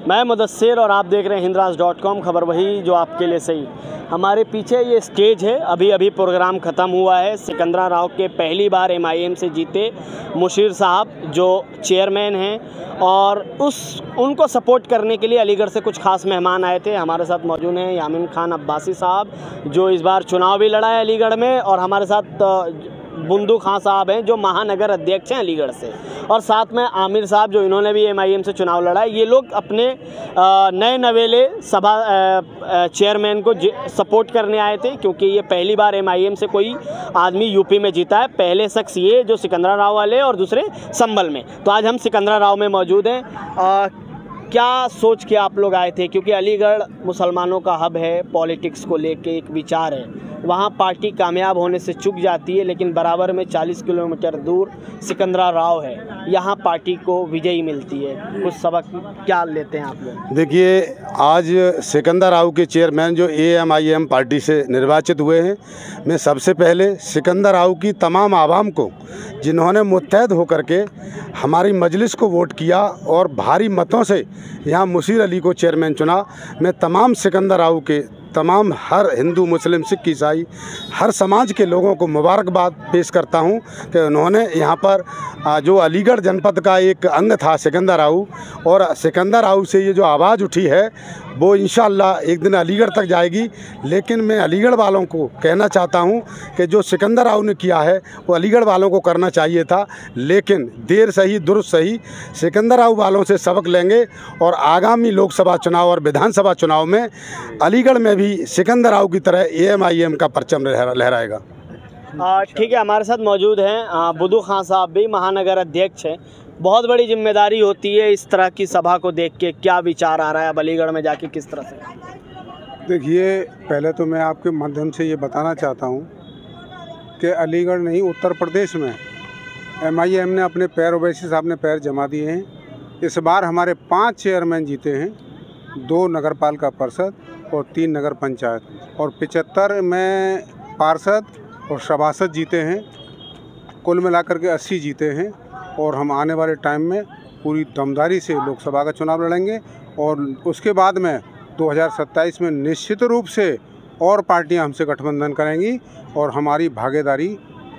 मैं मुदस्सिर और आप देख रहे हैं हिंदराज.com, खबर वही जो आपके लिए सही। हमारे पीछे ये स्टेज है, अभी प्रोग्राम ख़त्म हुआ है। सिकंदराराव के पहली बार MIM से जीते मुशीर साहब जो चेयरमैन हैं, और उनको सपोर्ट करने के लिए अलीगढ़ से कुछ खास मेहमान आए थे। हमारे साथ मौजूद हैं यामीन खान अब्बासी साहब जो इस बार चुनाव भी लड़ा है अलीगढ़ में, और हमारे साथ बुंदू खां साहब हैं जो महानगर अध्यक्ष हैं अलीगढ़ से, और साथ में आमिर साहब जो इन्होंने भी MIM से चुनाव लड़ा है। ये लोग अपने नए नवेले सभा चेयरमैन को सपोर्ट करने आए थे, क्योंकि ये पहली बार MIM से कोई आदमी यूपी में जीता है। पहले शख्स ये जो सिकंदराराव वाले और दूसरे संभल में। तो आज हम सिकंदराराव में मौजूद हैं। क्या सोच के आप लोग आए थे? क्योंकि अलीगढ़ मुसलमानों का हब है, पॉलिटिक्स को लेके एक विचार है, वहाँ पार्टी कामयाब होने से चूक जाती है, लेकिन बराबर में 40 किलोमीटर दूर सिकंदराराव है, यहाँ पार्टी को विजयी मिलती है। कुछ सबक क्या लेते हैं आप लोग? देखिए, आज सिकंदराराव के चेयरमैन जो AMIM पार्टी से निर्वाचित हुए हैं, मैं सबसे पहले सिकंदराराव की तमाम आवाम को, जिन्होंने मुत्तहद होकर के हमारी मजलिस को वोट किया और भारी मतों से यहाँ मुशीर अली को चेयरमैन चुना, मैं तमाम सिकंदराराव के तमाम हर हिंदू मुस्लिम सिख ईसाई हर समाज के लोगों को मुबारकबाद पेश करता हूं कि उन्होंने यहाँ पर जो अलीगढ़ जनपद का एक अंग था सिकंदराराव, और सिकंदराराव से ये जो आवाज़ उठी है वो इंशाअल्लाह एक दिन अलीगढ़ तक जाएगी। लेकिन मैं अलीगढ़ वालों को कहना चाहता हूँ कि जो सिकंदराराव ने किया है वो अलीगढ़ वालों को करना चाहिए था, लेकिन देर सही दुरुस्त सही सिकंदराराव वालों से सबक लेंगे, और आगामी लोकसभा चुनाव और विधानसभा चुनाव में अलीगढ़ में भी सिकंदराराव की तरह AMIM का परचम लहराएगा। ठीक है, हमारे साथ मौजूद हैं बुंदू खां साहब भी महानगर अध्यक्ष हैं। बहुत बड़ी जिम्मेदारी होती है इस तरह की सभा को देख के, क्या विचार आ रहा है अब अलीगढ़ में जाके किस तरह से? देखिए, पहले तो मैं आपके माध्यम से ये बताना चाहता हूँ कि अलीगढ़ नहीं, उत्तर प्रदेश में MIM ने अपने पैर, ओवैसी साहब ने पैर जमा दिए हैं। इस बार हमारे 5 चेयरमैन जीते हैं, 2 नगरपालिका परिषद और 3 नगर पंचायत, और 75 में पार्षद और सभासद जीते हैं। कुल मिलाकर के 80 जीते हैं, और हम आने वाले टाइम में पूरी दमदारी से लोकसभा का चुनाव लड़ेंगे, और उसके बाद में 2027 में निश्चित रूप से और पार्टियां हमसे गठबंधन करेंगी, और हमारी भागीदारी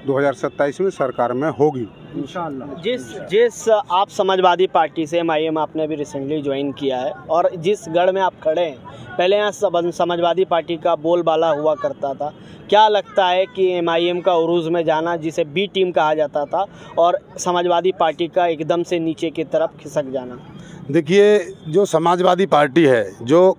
2027 में सरकार में होगी इंशाअल्लाह। जिस आप समाजवादी पार्टी से MIM आपने भी रिसेंटली ज्वाइन किया है, और जिस गढ़ में आप खड़े हैं, पहले यहाँ समाजवादी पार्टी का बोलबाला हुआ करता था। क्या लगता है कि MIM का उरूज में जाना, जिसे B टीम कहा जाता था, और समाजवादी पार्टी का एकदम से नीचे की तरफ खिसक जाना? देखिए, जो समाजवादी पार्टी है जो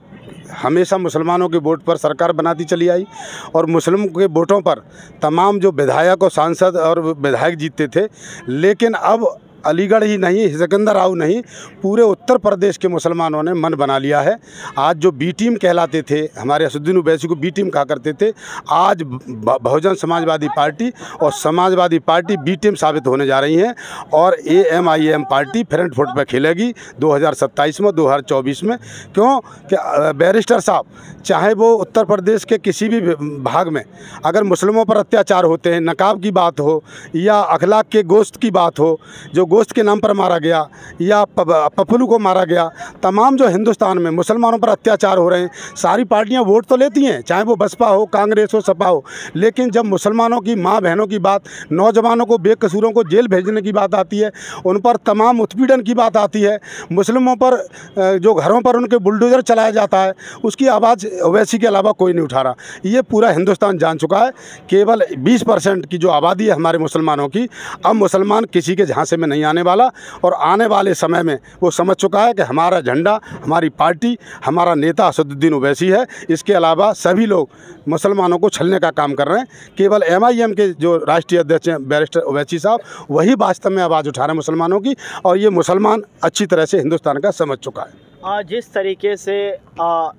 हमेशा मुसलमानों के वोट पर सरकार बनाती चली आई, और मुस्लिम के वोटों पर तमाम जो विधायक और सांसद और विधायक जीतते थे, लेकिन अब अलीगढ़ ही नहीं, सिकंदराराव नहीं, पूरे उत्तर प्रदेश के मुसलमानों ने मन बना लिया है। आज जो B टीम कहलाते थे, हमारे असदुद्दीन ओवैसी को B टीम कहा करते थे, आज बहुजन समाजवादी पार्टी और समाजवादी पार्टी B टीम साबित होने जा रही हैं, और AMIM पार्टी फ्रंट फुट पर खेलेगी 2027 में, 2024 में। क्यों कि बैरिस्टर साहब, चाहे वो उत्तर प्रदेश के किसी भी भाग में अगर मुस्लिमों पर अत्याचार होते हैं, नकाब की बात हो या अखलाक के गोश्त की बात हो, जो गोश्त के नाम पर मारा गया, या पपलू को मारा गया, तमाम जो हिंदुस्तान में मुसलमानों पर अत्याचार हो रहे हैं, सारी पार्टियां वोट तो लेती हैं, चाहे वो बसपा हो, कांग्रेस हो, सपा हो, लेकिन जब मुसलमानों की माँ बहनों की बात, नौजवानों को, बेकसूरों को जेल भेजने की बात आती है, उन पर तमाम उत्पीड़न की बात आती है, मुस्लिमों पर जो घरों पर उनके बुलडोजर चलाया जाता है, उसकी आवाज़ ओवैसी के अलावा कोई नहीं उठा रहा। ये पूरा हिंदुस्तान जान चुका है। केवल 20% की जो आबादी है हमारे मुसलमानों की, अब मुसलमान किसी के झांसे में नहीं आने वाला, और आने वाले समय में वो समझ चुका है कि हमारा झंडा, हमारी पार्टी, हमारा नेता असदुद्दीन ओवैसी है। इसके अलावा सभी लोग मुसलमानों को छलने का काम कर रहे हैं। केवल MIM के जो राष्ट्रीय अध्यक्ष हैं बैरिस्टर ओवैसी साहब, वही वास्तव में आवाज़ उठा रहे हैं मुसलमानों की, और ये मुसलमान अच्छी तरह से हिंदुस्तान का समझ चुका है। जिस तरीके से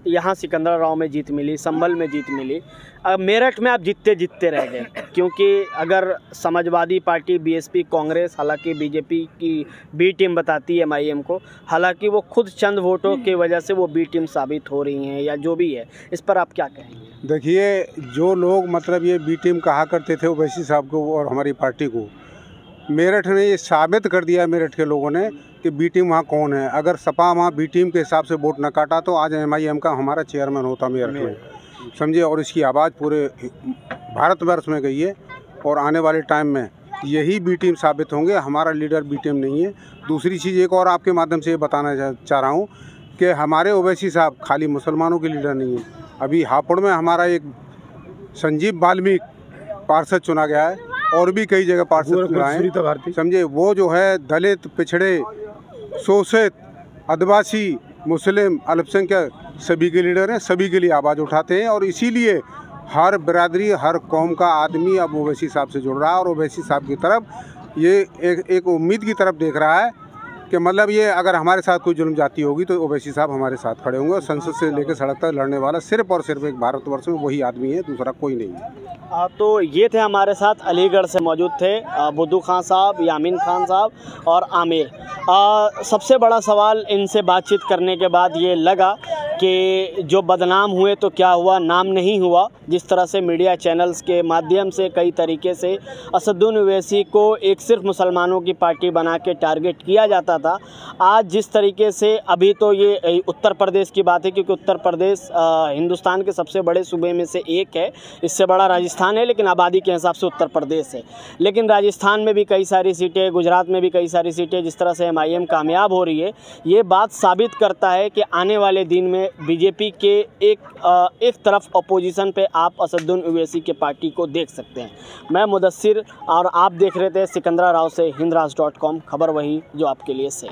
यहाँ सिकंदराराव में जीत मिली, संभल में जीत मिली, मेरठ में आप जीतते रह गए, क्योंकि अगर समाजवादी पार्टी, BSP, कांग्रेस, हालांकि BJP की B टीम बताती है MIM को, हालांकि वो खुद चंद वोटों की वजह से वो B टीम साबित हो रही हैं, या जो भी है, इस पर आप क्या कहेंगे? देखिए, जो लोग मतलब ये B टीम कहा करते थे ओवैसी साहब को और हमारी पार्टी को, मेरठ ने ये साबित कर दिया, मेरठ के लोगों ने, कि बी टीम वहाँ कौन है। अगर सपा वहाँ बी टीम के हिसाब से वोट न काटा तो आज MIM का हमारा चेयरमैन होता मेयर में, समझे। और इसकी आवाज़ पूरे भारतवर्ष में गई है और आने वाले टाइम में यही बी टीम साबित होंगे, हमारा लीडर बी टीम नहीं है। दूसरी चीज़ एक और आपके माध्यम से ये बताना चाह रहा हूँ कि हमारे ओवैसी साहब खाली मुसलमानों के लीडर नहीं है। अभी हापुड़ में हमारा एक संजीव वाल्मीकि पार्षद चुना गया है और भी कई जगह पार्षद चुनाए, समझे। वो जो है दलित, पिछड़े, शोषित, आदिवासी, मुस्लिम, अल्पसंख्यक सभी के लीडर हैं, सभी के लिए आवाज़ उठाते हैं। और इसीलिए हर बिरादरी, हर कौम का आदमी अब ओवैसी साहब से जुड़ रहा है और ओवैसी साहब की तरफ ये एक उम्मीद की तरफ देख रहा है कि मतलब ये अगर हमारे साथ कोई जुल्म जाती होगी तो ओवैसी साहब हमारे साथ खड़े होंगे। और संसद से लेकर सड़क तक लड़ने वाला सिर्फ और सिर्फ एक भारतवर्ष में वही आदमी है, दूसरा कोई नहीं है। तो ये थे हमारे साथ अलीगढ़ से मौजूद थे बुद्धू खान साहब, यामीन खान साहब और आमिर। सबसे बड़ा सवाल इनसे बातचीत करने के बाद ये लगा कि जो बदनाम हुए तो क्या हुआ, नाम नहीं हुआ। जिस तरह से मीडिया चैनल्स के माध्यम से कई तरीके से असदुद्दीन ओवैसी को एक सिर्फ मुसलमानों की पार्टी बना के टारगेट किया जाता था, आज जिस तरीके से, अभी तो ये उत्तर प्रदेश की बात है क्योंकि उत्तर प्रदेश हिंदुस्तान के सबसे बड़े सूबे में से एक है, इससे बड़ा राजस्थान है लेकिन आबादी के हिसाब से उत्तर प्रदेश है। लेकिन राजस्थान में भी कई सारी सीटें, गुजरात में भी कई सारी सीटें, जिस तरह से MIM कामयाब हो रही है, ये बात साबित करता है कि आने वाले दिन में बीजेपी के एक तरफ अपोजिशन पे आप असदुद्दीन ओवैसी के पार्टी को देख सकते हैं। मैं मुदस्सिर और आप देख रहे थे सिकंदरा राव से हिंदराज.com, खबर वही जो आपके लिए सही।